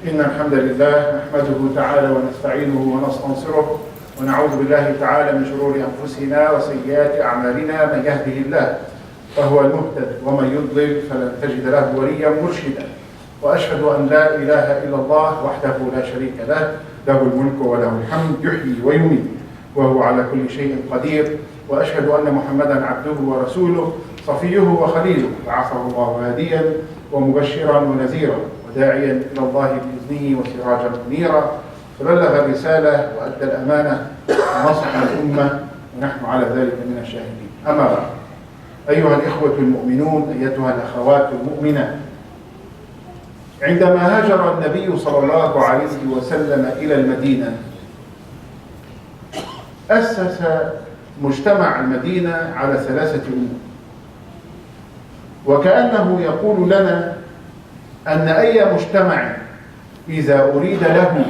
إن الحمد لله نحمده تعالى ونستعينه ونستنصره ونعوذ بالله تعالى من شرور أنفسنا وسيئات أعمالنا. من يهده الله فهو المهتد ومن يضلل فلن تجد له وليا مرشدا. وأشهد أن لا إله إلا الله وحده لا شريك له، له الملك وله الحمد، يحيي ويميت وهو على كل شيء قدير. وأشهد أن محمدا عبده ورسوله صفيه وخليله، بعثه الله هاديا ومبشرا ونذيرا وداعيا إلى الله بإذنه وسراجا منيرا، فبلغ الرسالة وأدى الأمانة ونصح الأمة، ونحن على ذلك من الشاهدين. أما بعد، أيها الإخوة المؤمنون، أيتها الأخوات المؤمنات، عندما هاجر النبي صلى الله عليه وسلم إلى المدينة أسس مجتمع المدينة على ثلاثة أمور، وكأنه يقول لنا أن أي مجتمع إذا أريد له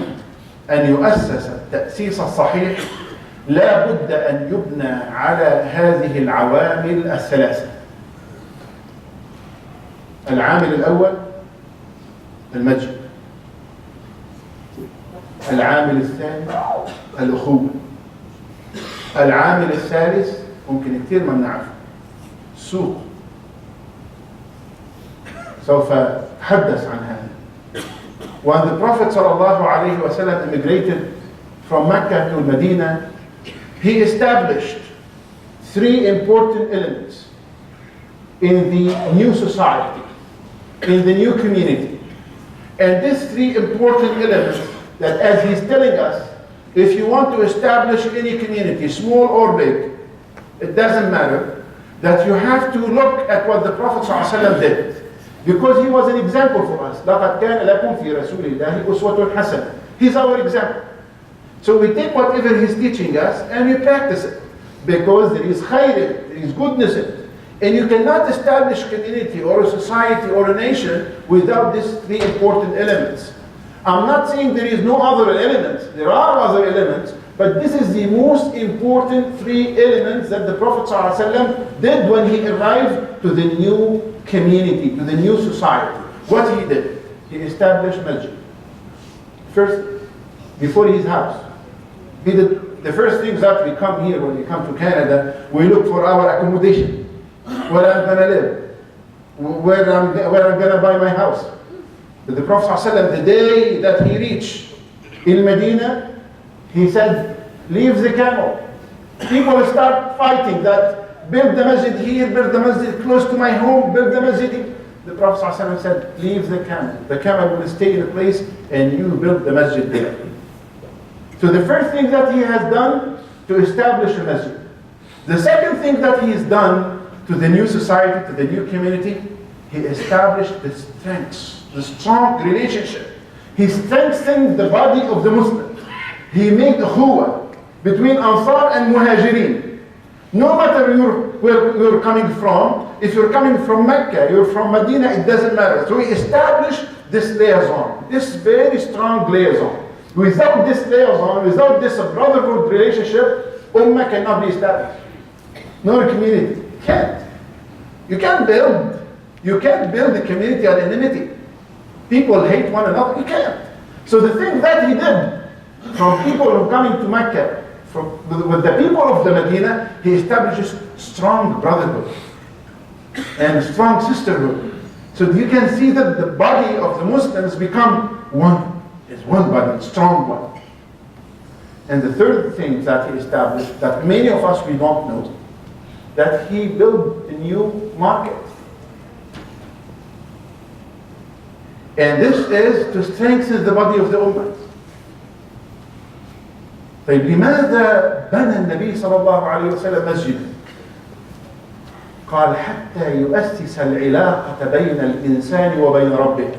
أن يؤسس التأسيس الصحيح لا بد أن يبنى على هذه العوامل الثلاثة. العامل الأول المسجد، العامل الثاني الأخوة، العامل الثالث ممكن كثير ما نعرفه السوق. سوف أتحدث عن هذا. When the Prophet sallallahu alayhi wa sallam immigrated from Mecca to Medina, he established three important elements in the new society, in the new community. And these three important elements that, as he's telling us, if you want to establish any community, small or big, it doesn't matter, that you have to look at what the Prophet sallallahu alayhi wa sallam did. Because he was an example for us. لَقَدْ كَانَ لَكُمْ فِي رَسُولِ اللَّهِ أُسْوَةٌ حَسَنَةٌ. He's our example. So we take whatever he's teaching us and we practice it. Because there is khayr, there is goodness in it. And you cannot establish community or a society or a nation without these three important elements. I'm not saying there is no other elements. There are other elements. But this is the most important three elements that the Prophet ﷺ did when he arrived to the new community, to the new society. What he did? He established masjid. First, before his house. He did the first things that we come here, when we come to Canada, we look for our accommodation. Where I'm going to live. Where I'm going to buy my house. But the Prophet ﷺ, the day that he reached in Medina, he said, leave the camel. People start fighting that build the masjid here, build the masjid close to my home, build the masjid here. The Prophet ﷺ said, leave the camel. The camel will stay in a place and you build the masjid there. So the first thing that he has done to establish a masjid. The second thing that he has done to the new society, to the new community, he established the strengths, the strong relationship. He strengthened the body of the Muslims. He made ukhuwah between Ansar and Muhajirin. No matter where you're coming from, if you're coming from Mecca, you're from Medina, it doesn't matter. So he established this liaison, this very strong liaison. Without this liaison, without this brotherhood relationship, Ummah cannot be established. Nor a community. Can't. You can't build a community on enmity. People hate one another. You can't. So the thing that he did, from people who are coming to Mecca, with the people of the Medina, he establishes strong brotherhood and strong sisterhood. So you can see that the body of the Muslims become one. It's one body, strong one. And the third thing that he established, that many of us we don't know, that he built a new market. And this is to strengthen the body of the Ummah. طيب لماذا بنى النبي صلى الله عليه وسلم مسجدا؟ قال حتى يؤسس العلاقة بين الإنسان وبين ربه.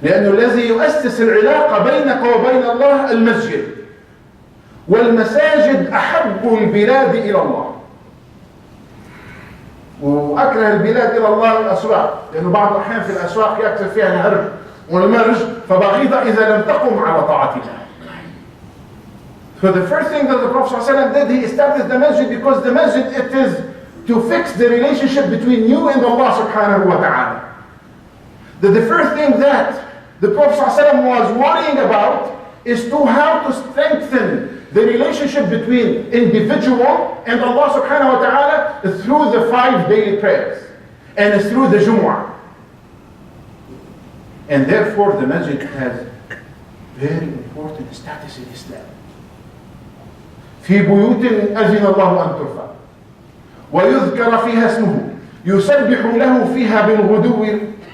لأنه الذي يؤسس العلاقة بينك وبين الله المسجد. والمساجد أحب البلاد إلى الله. وأكره البلاد إلى الله الأسواق، لأنه بعض الأحيان في الأسواق يكثر فيها الهرج والمرج، فبغيضة إذا لم تقم على طاعتها. So the first thing that the Prophet ﷺ did, he established the masjid, because the masjid, it is to fix the relationship between you and Allah subhanahu wa ta'ala. that the first thing that the Prophet ﷺ was worrying about is to how to strengthen the relationship between individual and Allah subhanahu wa ta'ala through the 5 daily prayers and through the Jumu'ah. And therefore the masjid has very important status in Islam. في بيوت أذن الله أن ترفع ويذكر فيها اسمه يسبح له فيها بالغدو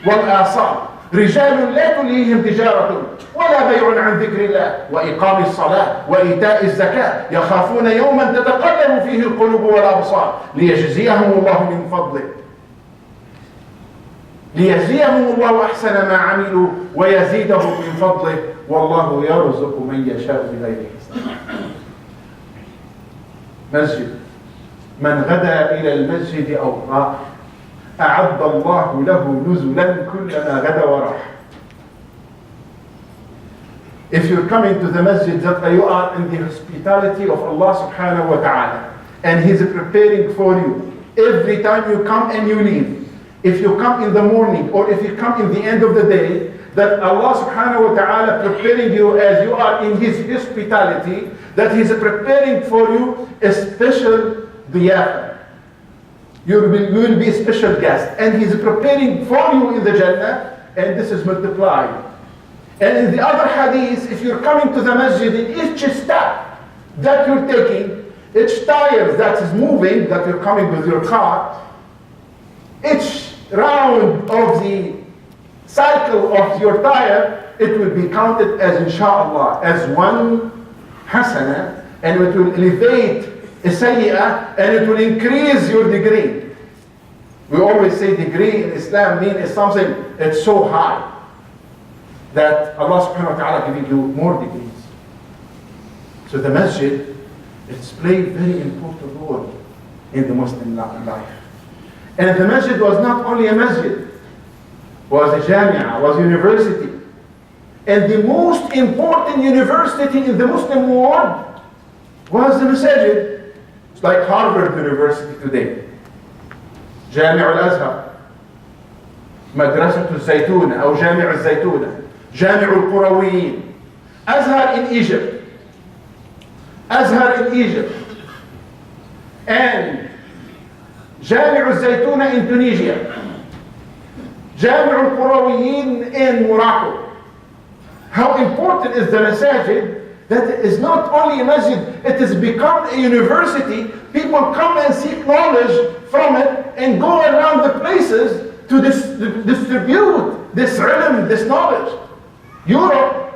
والآصال رجال لا تلهيهم تجارة ولا بيع عن ذكر الله وإقام الصلاة وإيتاء الزكاة يخافون يوما تتقلب فيه القلوب والأبصار ليجزيهم الله من فضله ليجزيهم الله أحسن ما عملوا ويزيدهم من فضله والله يرزق من يشاء بغير حساب. مسجد من غدا إلى المسجد أو راح أعد الله له نزلا كلما غدا وراح. If you're coming to the masjid, that you are in the hospitality of Allah subhanahu wa ta'ala and He's preparing for you every time you come and you leave. If you come in the morning or if you come in the end of the day, that Allah subhanahu wa ta'ala preparing you as you are in His hospitality, that He's preparing for you a special diyafa. You will be a special guest. And He's preparing for you in the Jannah, and this is multiplied. And in the other hadith, if you're coming to the masjid, in each step that you're taking, each tire that is moving, that you're coming with your car, each round of the cycle of your tire, it will be counted as inshallah, as one hasana, and it will elevate a sayyi'ah, and it will increase your degree. We always say degree in Islam means something that's so high that Allah subhanahu wa ta'ala giving you more degrees. So the masjid, it's played a very important role in the Muslim life. And the masjid was not only a masjid, was a jami'ah, was a university. And the most important university in the Muslim world was the masjid. It's like Harvard University today. جامع الأزهر مدرسة الزيتونة أو جامع الزيتونة جامع القرويين Azhar in Egypt and جامع الزيتونة in Tunisia جامع القرويين in Morocco. How important is the masjid? That it is not only a masjid, it has become a university. People come and seek knowledge from it and go around the places to distribute this ilm, this knowledge. Europe,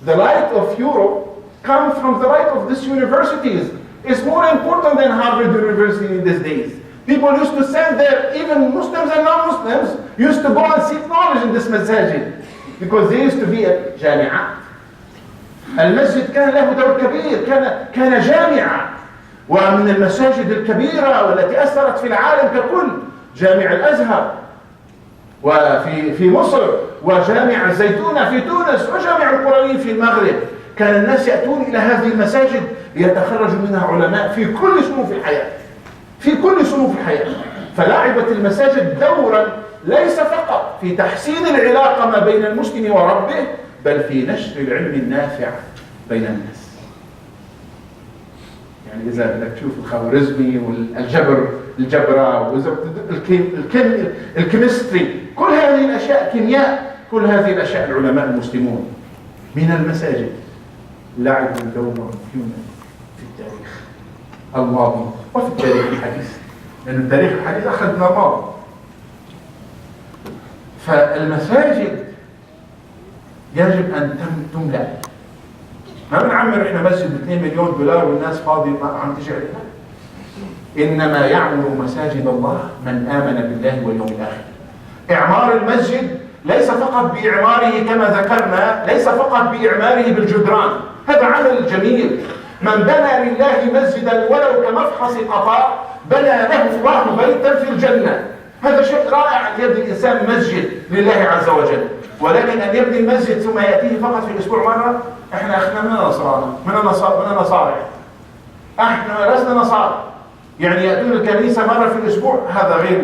the light of Europe comes from the light of these universities. It's more important than Harvard University in these days. People used to send there, even Muslims and non-Muslims used to go and seek knowledge in this masjid because there used to be a jami'ah. المسجد كان له دور كبير، كان جامعة، ومن المساجد الكبيرة والتي أثرت في العالم ككل جامع الأزهر وفي مصر وجامع الزيتونة في تونس وجامع القرويين في المغرب. كان الناس يأتون إلى هذه المساجد ليتخرج منها علماء في كل صنوف الحياة. فلعبت المساجد دورا ليس فقط في تحسين العلاقة ما بين المسلم وربه، بل في نشر العلم النافع بين الناس. يعني إذا بدك تشوف الخوارزمي الجبرة الكيمستري، كل هذه الأشياء كيمياء، كل هذه الأشياء العلماء المسلمون من المساجد لعبوا دورا مهما في التاريخ الماضي وفي التاريخ الحديث، لأن التاريخ الحديث أخذنا ماضي. فالمساجد يجب أن تملأ. ما بنعمر إحنا مسجد ب2 مليون دولار والناس فاضية ما عم تجي عليها. إنما يعمر مساجد الله من آمن بالله واليوم الآخر. إعمار المسجد ليس فقط بإعماره كما ذكرنا، ليس فقط بإعماره بالجدران، هذا عمل جميل. من بنى لله مسجدا ولو كمفحص قطاع بنى له الله بيتا في الجنة. هذا شيء رائع أن يبني الإنسان مسجد لله عز وجل. ولكن أن يبني المسجد ثم يأتيه فقط في الأسبوع مرة، إحنا من النصارى. إحنا لسنا نصارى. يعني يأتون الكنيسة مرة في الأسبوع، هذا غير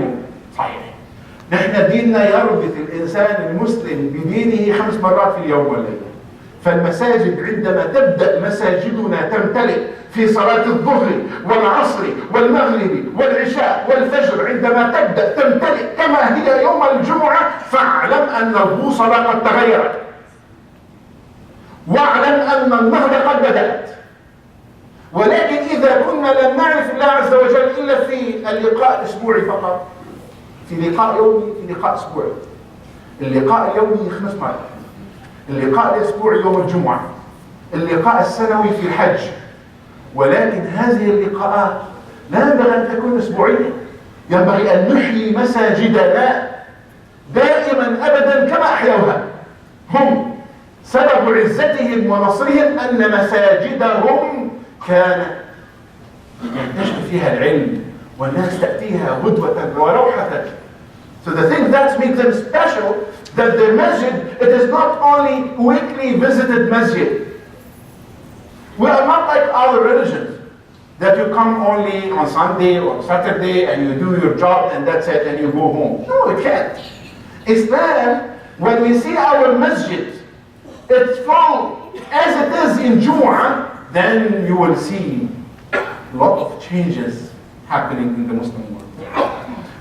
صحيح. نحن ديننا يربط الإنسان المسلم بدينه 5 مرات في اليوم والليلة. فالمساجد عندما تبدأ مساجدنا تمتلئ في صلاة الظهر والعصر والمغرب والعشاء والفجر، عندما تبدأ تمتلئ كما هي يوم الجمعة، فاعلم أن البوصلة قد تغيرت، واعلم أن النهضة قد بدأت. ولكن إذا كنا لم نعرف الله عز وجل إلا في اللقاء الأسبوعي فقط، في لقاء يومي، في لقاء أسبوعي، اللقاء اليومي 5 مرات، اللقاء الأسبوعي يوم الجمعة، اللقاء السنوي في الحج. ولكن هذه اللقاءات لا ينبغي أن تكون أسبوعية، ينبغي أن نحيي مساجدنا دائما أبدا كما أحيوها. هم سبب عزتهم ونصرهم أن مساجدهم كانت ينتشر فيها العلم والناس تأتيها غدوة وروحة. So the thing that makes them special, that the masjid, it is not only weekly visited masjid. We are not like other religions, that you come only on Sunday or Saturday and you do your job and that's it and you go home. No, it can't. Islam, when we see our masjid, it's full as it is in Jumu'ah, then you will see a lot of changes happening in the Muslim world.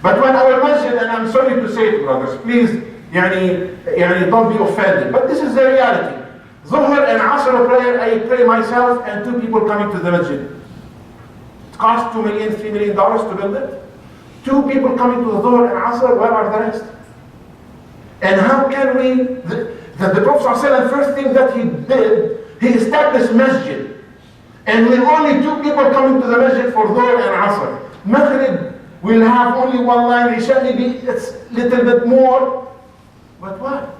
But when our masjid, and I'm sorry to say it, brothers, please, don't be offended, but this is the reality. Zuhr and Asr prayer, I pray myself and 2 people coming to the masjid. It costs $2 million, $3 million to build it. 2 people coming to the Zuhr and Asr, where are the rest? And how can we, the Prophet ﷺ, first thing that he did, he established masjid. And with only 2 people coming to the masjid for Dhuhr and Asr. Maghrib will have only 1 line, Isha maybe it's a little bit more. But what?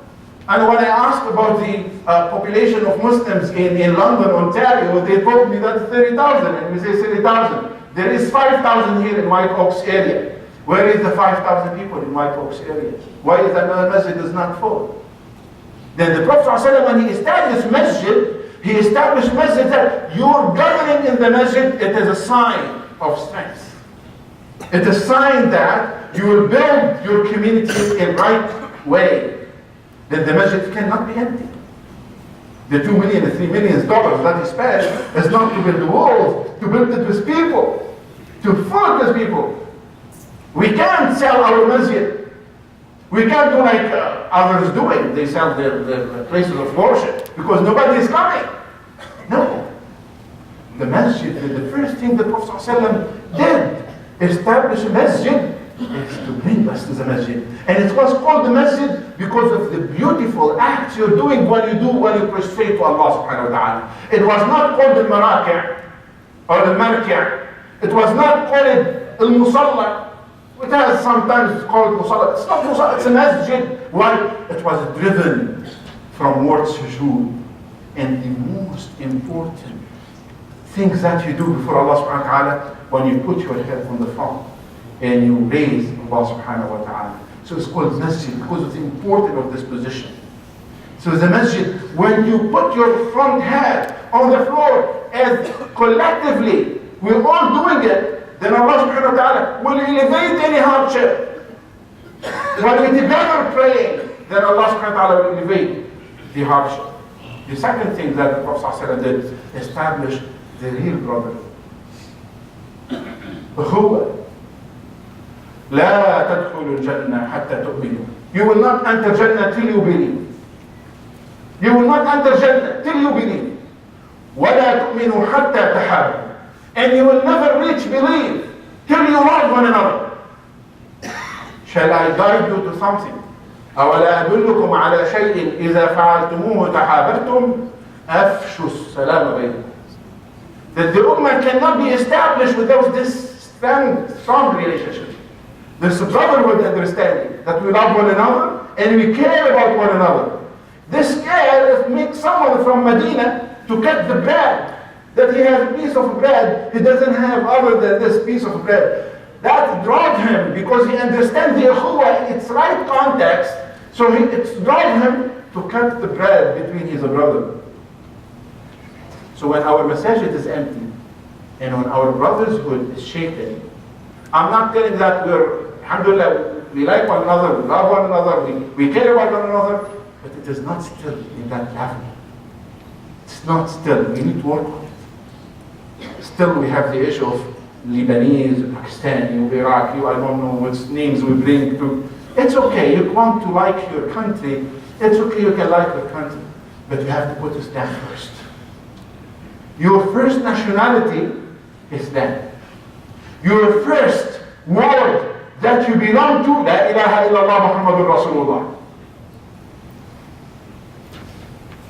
And when I asked about the population of Muslims in London, Ontario, they told me that 30,000, and we say 30,000. There is 5,000 here in White Oaks area. Where is the 5,000 people in White Oaks area? Why is that masjid is not full? Then the Prophet ﷺ, when he established masjid, he established masjid that your gathering in the masjid, it is a sign of strength. It is a sign that you will build your community in right way. That the masjid cannot be empty. The $2 million and $3 million that he spent is not to build the walls, to build it with people, to food with people. We can't sell our masjid. We can't do like others doing. They sell their places of worship because nobody is coming. No. The masjid, the first thing the Prophet ﷺ did, establish a masjid, is to bring us to the masjid. And it was called the masjid because of the beautiful acts you're doing when you prostrate to Allah subhanahu wa ta'ala. It was not called the maraki' or the marki'. It was not called al-musalla. It has sometimes called musalla. It's not musalla, it's a masjid. Why? It was driven from word sujood. And the most important things that you do before Allah subhanahu wa ta'ala, when you put your head on the front and you raise Allah subhanahu wa ta'ala. So it's called masjid because of the importance of this position. So the masjid, when you put your front head on the floor as collectively, we're all doing it, then Allah subhanahu wa ta'ala will elevate any hardship. When we together praying, then Allah subhanahu wa ta'ala will elevate the hardship. The second thing that the Prophet did, establish the real brotherhood. أخوة لا تدخلوا الجنة حتى تؤمنوا. You will not enter Jannah till you believe. You will not enter Jannah till you believe. ولا تؤمنوا حتى تحابوا. And you will never reach belief till you love one another. Shall I guide you to something? أولا أدلكم على شيء إذا فعلتموه تحاببتم أفشوا السلام بينكم. That the ummah cannot be established without this strong relationship. This brotherhood understanding that we love one another and we care about one another. This care makes someone from Medina to cut the bread. That he has a piece of bread he doesn't have other than this piece of bread. That drives him because he understands the ukhuwah in its right context. So it drives him to cut the bread between his brother. So when our masajid is empty and when our brotherhood is shaken, I'm not telling that we're, alhamdulillah, we like one another, we love one another, we care about one another, but it is not still in that level. It's not still. We need to work on it. Still, we have the issue of Lebanese, Pakistani, Iraqi, I don't know what names we bring to. It's okay, you want to like your country, it's okay, you can like your country, but you have to put Islam first. Your first nationality is that. Your first word that you belong to, La ilaha illallah Muhammadur Rasulullah.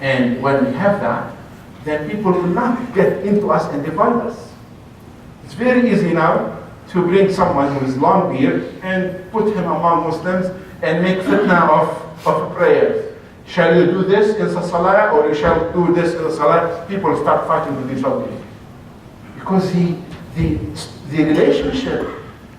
And when we have that, then people will not get into us and divide us. It's very easy now to bring someone who is long beard and put him among Muslims and make fitna of prayers. Shall you do this in the salah or you shall do this in the salah? People start fighting with each other. Because the relationship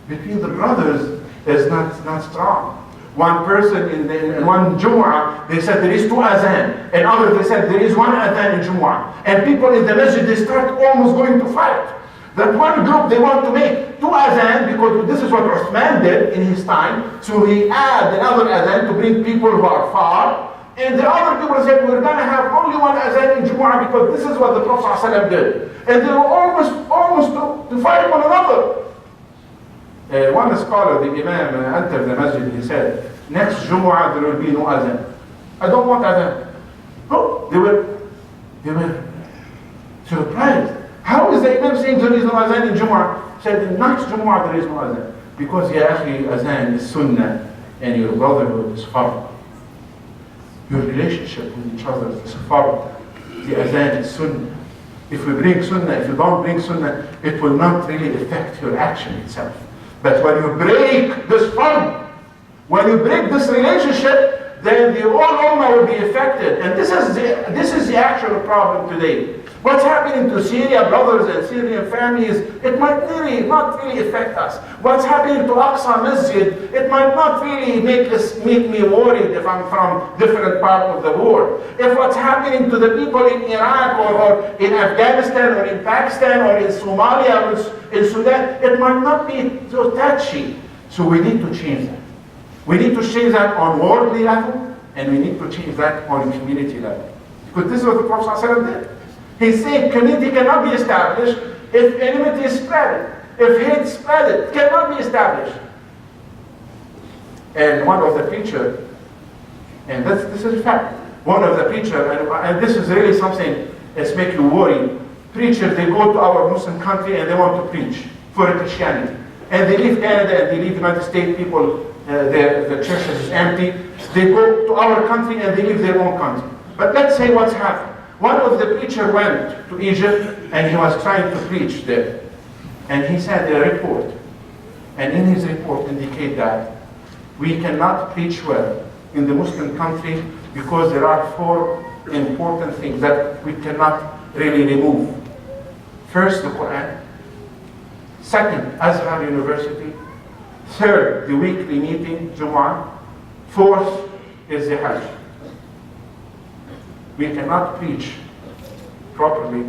between the brothers is not strong. One person in one Jumu'ah, they said there is 2 adhan. And others, they said there is 1 adhan in Jumu'ah. And people in the masjid, they start almost going to fight. That one group, they want to make 2 adhan because this is what Uthman did in his time. So he add another adhan to bring people who are far. And the other people said, we're going to have only 1 adhan in Jumu'ah because this is what the Prophet ﷺ did. And they were almost to fight one another. One scholar, the Imam, entered the masjid, he said, next Jumu'ah there will be no adhan. I don't want adhan. Oh, they were surprised. How is the Imam saying there is no adhan in Jumu'ah? He said, in next Jumu'ah there is no adhan. Because ya akhi, adhan is sunnah and your brotherhood is fard. Your relationship with each other is fard. The adhan is sunnah. If we bring sunnah, if you don't bring sunnah, it will not really affect your action itself. But when you break this fard, when you break this relationship, then the whole ummah will be affected. And this is the actual problem today. What's happening to Syria brothers and Syrian families, it might really not really affect us. What's happening to Aqsa Masjid, it might not really make me worried if I'm from different part of the world. If what's happening to the people in Iraq or in Afghanistan or in Pakistan or in Somalia or in Sudan, it might not be so touchy. So we need to change that. We need to change that on worldly level, and we need to change that on community level. Because this is what the Prophet ﷺ did. He said community cannot be established if enmity is spread. If hate is spread, it cannot be established. And one of the preachers, and this is a fact, one of the preachers, and this is really something that's make you worry. Preachers, they go to our Muslim country and they want to preach for Christianity. And they leave Canada and they leave United States people, the churches is empty. They go to our country and they leave their own country. But let's say what's happened. One of the preachers went to Egypt and he was trying to preach there. And he said a report. And in his report indicate that we cannot preach well in the Muslim country because there are 4 important things that we cannot really remove. First, the Quran. Second, Azhar University. Third, the weekly meeting, Jumu'ah. Fourth is the Hajj. We cannot preach properly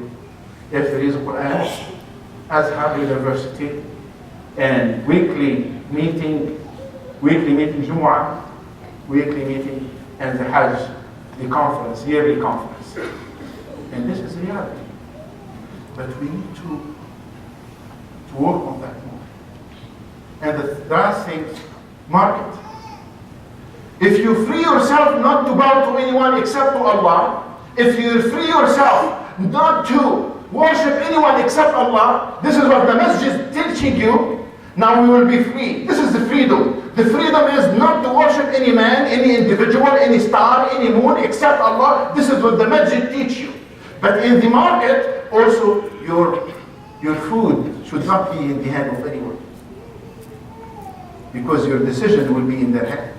if there is Quran, Azhar University, and weekly meeting Jumu'ah, weekly meeting, and the Hajj, the conference, yearly conference. And this is reality. But we need to work on that more. And the last thing, market. If you free yourself not to bow to anyone except to Allah, if you free yourself not to worship anyone except Allah, this is what the masjid is teaching you, now we will be free. This is the freedom. The freedom is not to worship any man, any individual, any star, any moon except Allah. This is what the masjid teach you. But in the market, also your food should not be in the hand of anyone. Because your decision will be in their hand.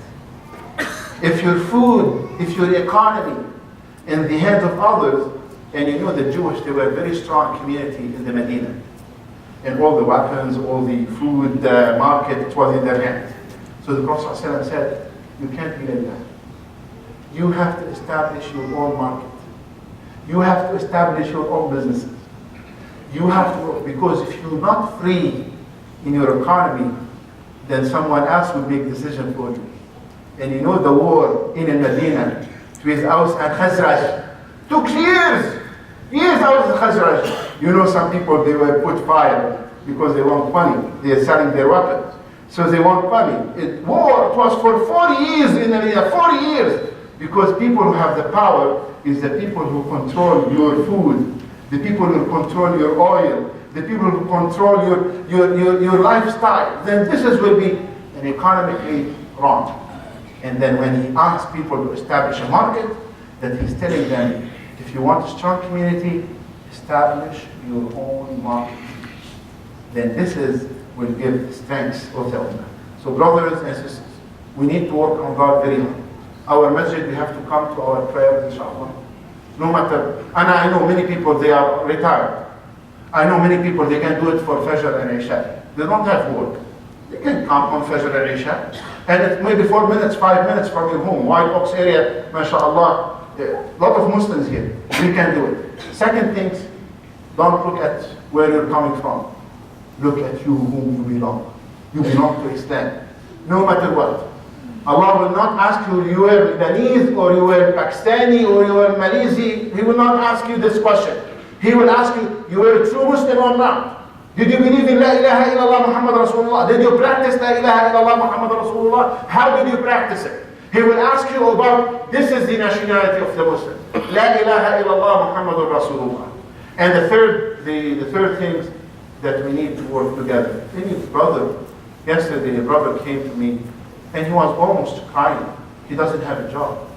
If your food, if your economy in the hands of others, and you know the Jewish, they were a very strong community in the Medina. And all the weapons, all the food, market, it was in their hands. So the Prophet ﷺ said, you can't be like that. You have to establish your own market. You have to establish your own businesses. You have to, because if you're not free in your economy, then someone else will make decision for you. And you know the war in Medina with Aus and Khazraj took years out of Khazraj. You know, some people, they were put fire because they want money. They are selling their weapons. So they want money. It was for 40 years in Medina, 40 years. Because people who have the power is the people who control your food, the people who control your oil, the people who control your lifestyle. Then this will be an economically wrong. And then when he asks people to establish a market, that he's telling them, if you want a strong community, establish your own market. Then this will give the strength of the ummah. So brothers and sisters, we need to work on God very hard. Our masjid, we have to come to our prayers, inshallah. No matter, and I know many people, they are retired. I know many people, they can do it for Fajr and Isha. They don't have work. They can come on Fajr and Isha. And it's maybe 4 minutes, 5 minutes from your home. White Oaks area, mashallah, a lot of Muslims here. We can do it. Second things, don't look at where you're coming from. Look at you whom you belong. You belong to Islam. No matter what. Allah will not ask you, you were Lebanese, or you were Pakistani, or you were Malaysi. He will not ask you this question. He will ask you, you were a true Muslim or not? Did you believe in La ilaha illallah Muhammad Rasulullah? Did you practice La ilaha illallah Muhammad Rasulullah? How did you practice it? He will ask you about, this is the nationality of the Muslim. La ilaha illallah Muhammad Rasulullah. And the third thing that we need to work together. Yesterday a brother came to me and he was almost crying. He doesn't have a job.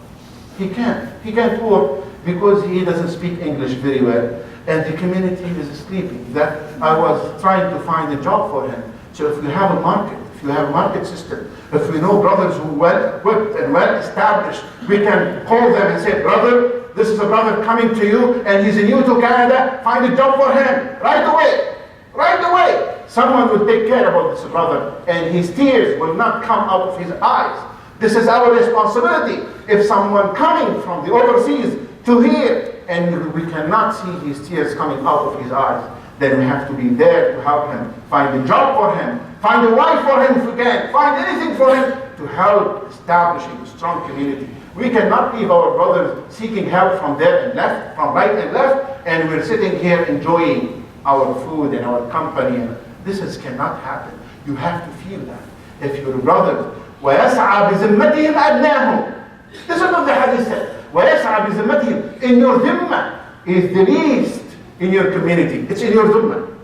He can't work because he doesn't speak English very well. And the community is sleeping. That I was trying to find a job for him. So if we have a market, if you have a market system, if we know brothers who are well equipped and well established, we can call them and say, brother, this is a brother coming to you and he's new to Canada, find a job for him right away. Right away. Someone will take care about this brother and his tears will not come out of his eyes. This is our responsibility. If someone coming from the overseas to here and we cannot see his tears coming out of his eyes, then we have to be there to help him, find a job for him, find a wife for him if we can, find anything for him to help establishing a strong community. We cannot leave our brothers seeking help from there and left, from right and left, and we're sitting here enjoying our food and our company. This cannot happen. You have to feel that. If your brothers, وَيَسْعَى بِذِمَّتِهِمْ أَدْنَاهُمْ. This is what the hadith said. وَيَسْعَى بِذِمَّتِهِمْ. In your dhimma is the least in your community. It's in your dhimma.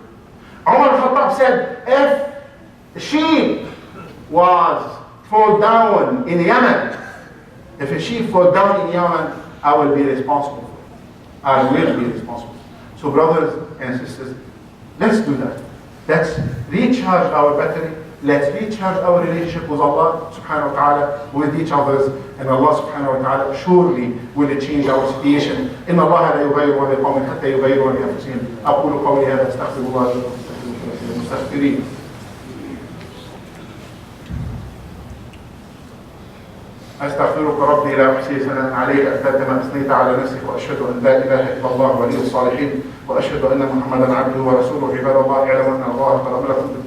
Umar al-Khattab said, if a sheep fall down in Yemen, if a sheep fall down in Yemen, I will be responsible for it. I will be responsible. So brothers and sisters, let's do that. Let's recharge our battery. Let's recharge our relationship with Allah subhanahu wa ta'ala, with each others, and Allah subhanahu wa ta'ala surely will change our situation. إن الله لا يغير ما بقوم حتى يغيروا ما بأنفسهم. أقول قولي هذا أستغفر الله للمستغفرين. أستغفرك ربي لا أحصي ثناء عليك أنت كما أثنيت على نفسك وأشهد أن لا إله إلا الله ولي الصالحين وأشهد أن محمدا عبده ورسوله. عباد الله اعلموا أن الله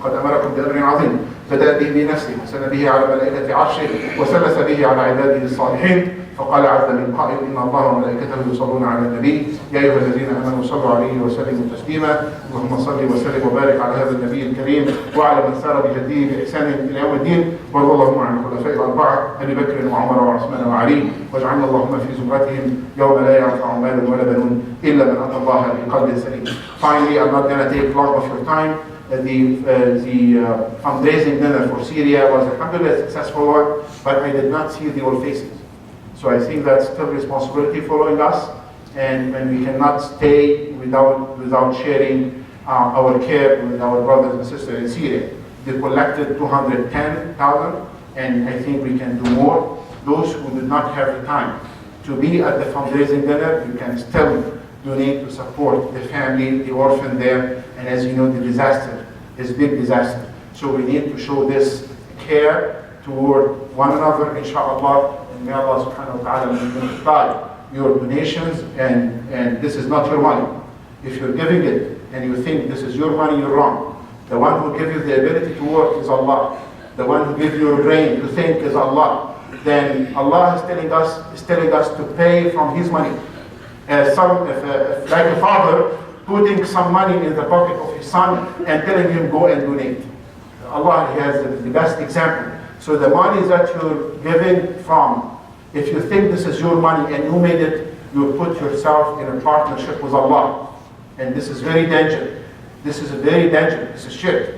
قد أمركم بأمر عظيم بدأ به بنفسه وسن به على ملائكة عرشه وسلس به على عباده الصالحين. فقال عز من قائل إن الله وملائكته يصلون على النبي يا أيها الذين آمنوا صلوا عليه وسلموا تسليما. اللهم صل وسلم وبارك على هذا النبي الكريم وعلى من سار بهديه بإحسان إلى يوم الدين. وارض اللهم عن الخلفاء الأربعة أبي بكر وعمر وعثمان وعلي واجعلنا اللهم في زمرتهم يوم لا ينفع مال ولا بنون إلا من أتى الله بقلب سليم. Finally, I'm not going to take long of your time. The fundraising dinner for Syria was alhamdulillah a successful one, but I did not see the old faces. So I think that's still responsibility following us, and we cannot stay without sharing our care with our brothers and sisters in Syria. They collected 210,000, and I think we can do more. Those who did not have the time to be at the fundraising dinner, you can still donate to support the family, the orphan there, and as you know, the disaster is a big disaster. So we need to show this care toward one another, inshallah. May Allah subhanahu wa ta'ala multiply your donations, and this is not your money. If you're giving it and you think this is your money, you're wrong. The one who gives you the ability to work is Allah. the one who gives you your brain to think is Allah, then Allah is telling us to pay from His money. Like a father putting some money in the pocket of his son and telling him go and donate. Allah has the best example. So the money that you're giving from, if you think this is your money and you made it, you put yourself in a partnership with Allah. And this is very dangerous. This is very dangerous. This is shirk.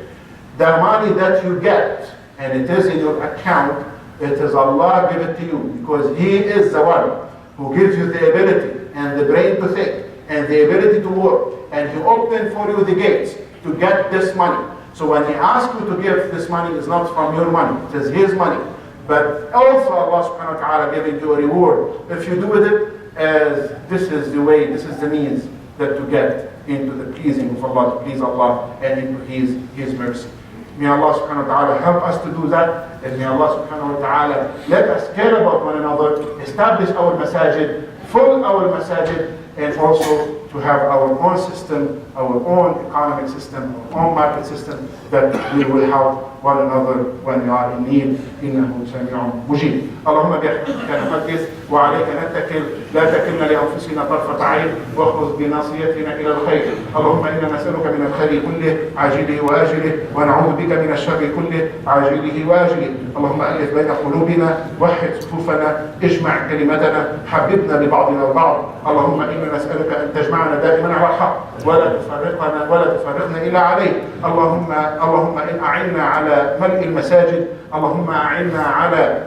The money that you get, and it is in your account, it is Allah give it to you, because He is the one who gives you the ability and the brain to think and the ability to work, and He opened for you the gates to get this money. So when He asks you to give this money, it's not from your money, it is His money. But also Allah subhanahu wa ta'ala giving you a reward if you do with it, as this is the way, this is the means that to get into the pleasing of Allah, to please Allah and into His mercy. May Allah subhanahu wa ta'ala help us to do that, and may Allah subhanahu wa ta'ala let us care about one another, establish our masajid, fill our masajid, and also to have our own system, our own economic system, our own market system, that we will help one another when we are in need. إنه سميع مجيب. اللهم برحمتك نقدس وعليك نتكل، لا تكلنا لأنفسنا طرفة عين، واخلص بناصيتنا إلى الخير. اللهم إنا نسألك من الخير كله عاجله وآجله، ونعوذ بك من الشر كله عاجله وآجله. اللهم ألف بين قلوبنا، وحد صفوفنا، اجمع كلمتنا، حببنا ببعضنا البعض. اللهم إنا نسألك أن تجمعنا دائما على الحق، ولا تفرقنا إلا عليه. اللهم إن أعنا على ملء المساجد، اللهم أعنا على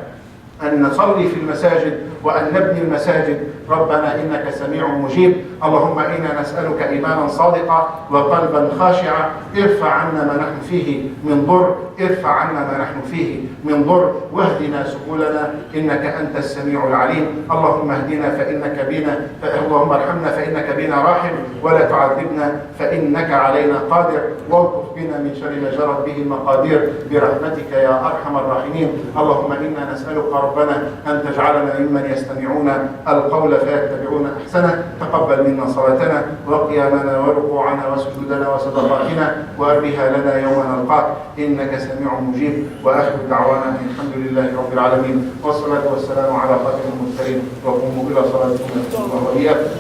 أن نصلي في المساجد وأن نبني المساجد. ربنا إنك سميع مجيب. اللهم إنا نسألك إيمانا صادقا وقلبا خاشعا. ارفع عنا ما نحن فيه من ضر، ارفع عنا ما نحن فيه من ضر، واهدنا سبلنا إنك أنت السميع العليم. اللهم اهدنا فإنك بنا، اللهم ارحمنا فإنك بنا راحم، ولا تعذبنا فإنك علينا قادر، والطف بنا من شر ما جرت به المقادير برحمتك يا أرحم الراحمين. اللهم إنا نسألك ربنا أن تجعلنا ممن يستمعون القول فيتبعون أحسنه. تقبل منا صلاتنا وقيامنا وركوعنا وسجودنا وصدقاتنا، وأرها لنا يوم نلقاك إنك سميع مجيب. وآخر دعوانا الحمد لله رب العالمين، والصلاة والسلام على خاتم المرسلين، وقوموا إلى صلاتكم. الله وإياكم.